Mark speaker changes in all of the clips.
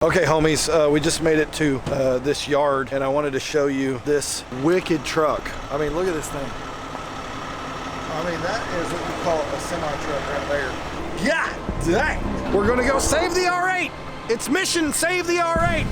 Speaker 1: Okay, homies, we just made it to this yard, and I wanted to show you this wicked truck. I mean, look at this thing. I mean, that is what we call a semi-truck right there. God dang! We're gonna go save the R8! It's mission save the R8!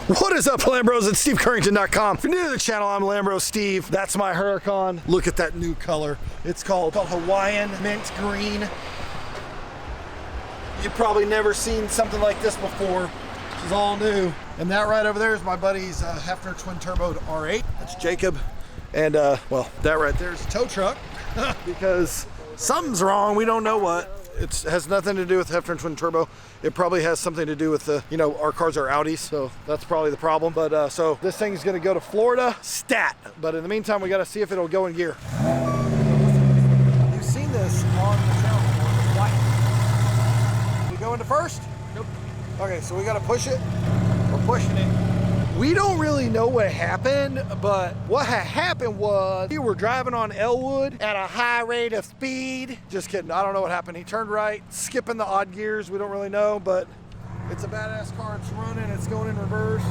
Speaker 1: What is up, Lambros? It's SteveCurrington.com. If you're new to the channel, I'm Lambros Steve. That's my Huracan. Look at that new color. It's called Hawaiian Mint Green. You've probably never seen something like this before. This is all new. And that right over there is my buddy's Hefner twin turbo R8. That's Jacob. And well, that right there is a tow truck because something's wrong. We don't know what. It has nothing to do with Hefner twin turbo. It probably has something to do with the, you know, our cars are Audis, so that's probably the problem. But so this thing's gonna go to Florida, stat. But in the meantime, we gotta see if it'll go in gear. You've seen this on the channel before, it's white. You go into first? Nope. Okay, so we gotta push it. We're pushing it. We don't really know what happened, but what had happened was we were driving on Elwood at a high rate of speed. Just kidding, I don't know what happened. He turned right, skipping the odd gears. We don't really know, but it's a badass car. It's running, it's going in reverse,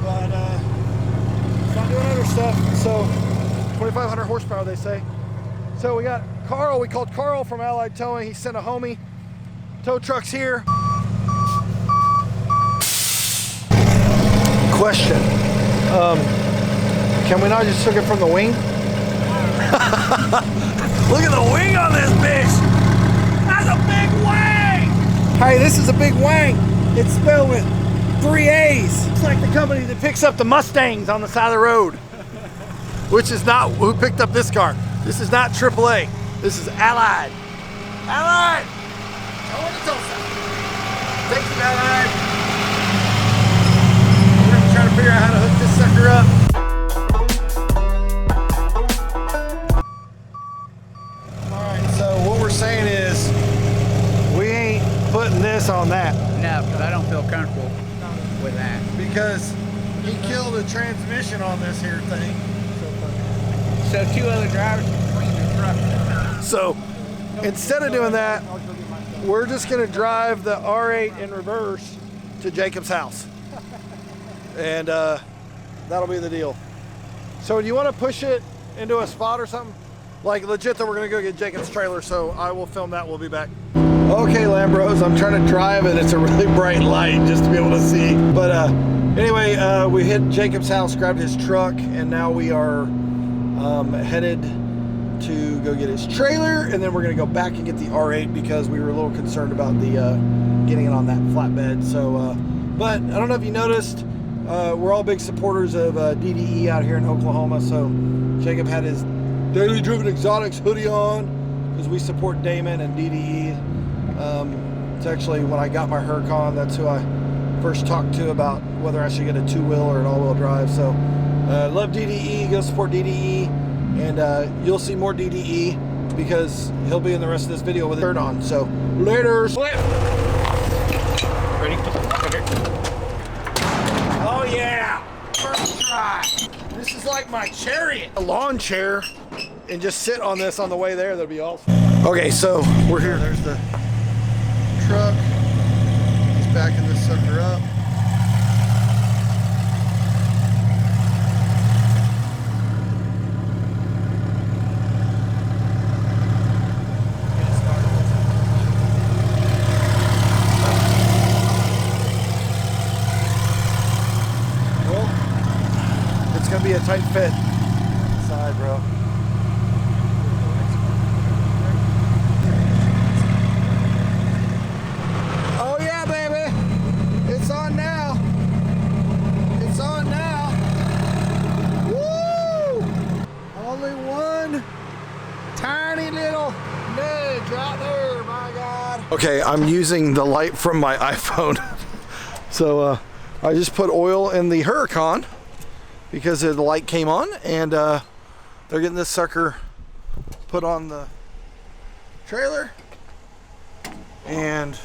Speaker 1: but it's not doing other stuff. So 2,500 horsepower, they say. So we got Carl, we called Carl from Allied Towing. He sent a homie. Tow truck's here. Question, can we not just took it from the wing? Look at the wing on this bitch. That's a big wing. Hey, this is a big wing. It's spelled with 3 A's. It's like the company that picks up the Mustangs on the side of the road, which is not who picked up this car. This is not AAA. This is Allied. Allied. Going to Tulsa. Thank you, Allied. Trying to figure out how to hook this sucker up. Alright, so what we're saying is we ain't putting this on that.
Speaker 2: No, because I don't feel comfortable with that.
Speaker 1: Because he killed a transmission on this here thing.
Speaker 2: So 2 other drivers can clean the truck.
Speaker 1: So instead of doing that, we're just going to drive the R8 in reverse to Jacob's house. And that'll be the deal. So do you want to push it into a spot or something? Like legit that we're gonna go get Jacob's trailer, so I will film that, we'll be back. Okay, Lambros, I'm trying to drive and it's a really bright light just to be able to see. But anyway, we hit Jacob's house, grabbed his truck, and now we are headed to go get his trailer, and then we're gonna go back and get the R8 because we were a little concerned about the getting it on that flatbed. So, but I don't know if you noticed, we're all big supporters of DDE out here in Oklahoma, so Jacob had his Daily Driven Exotics hoodie on because we support Damon and DDE. It's actually when I got my Huracan, that's who I first talked to about whether I should get a 2-wheel or an all-wheel drive. So love DDE, go support DDE, and you'll see more DDE because he'll be in the rest of this video with it on. So later. Ready? Okay. Oh yeah, first try. This is like my chariot. A lawn chair, and just sit on this on the way there, that'd be awesome. Okay, so we're here. There's the truck. He's backing this sucker up. Gonna be a tight fit inside, bro. Oh yeah, baby, it's on now. It's on now. Woo! Only one tiny little nudge right there, my God. Okay, I'm using the light from my iPhone, so I just put oil in the Huracan because the light came on, and they're getting this sucker put on the trailer, and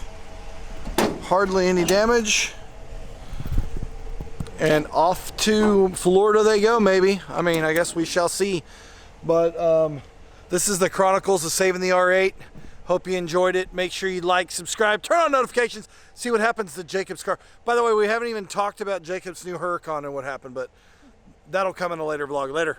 Speaker 1: hardly any damage. And off to Florida they go, maybe. I mean, I guess we shall see. But this is the Chronicles of Saving the R8. Hope you enjoyed it. Make sure you like, subscribe, turn on notifications, see what happens to Jacob's car. By the way, we haven't even talked about Jacob's new Huracan and what happened, but that'll come in a later vlog. Later.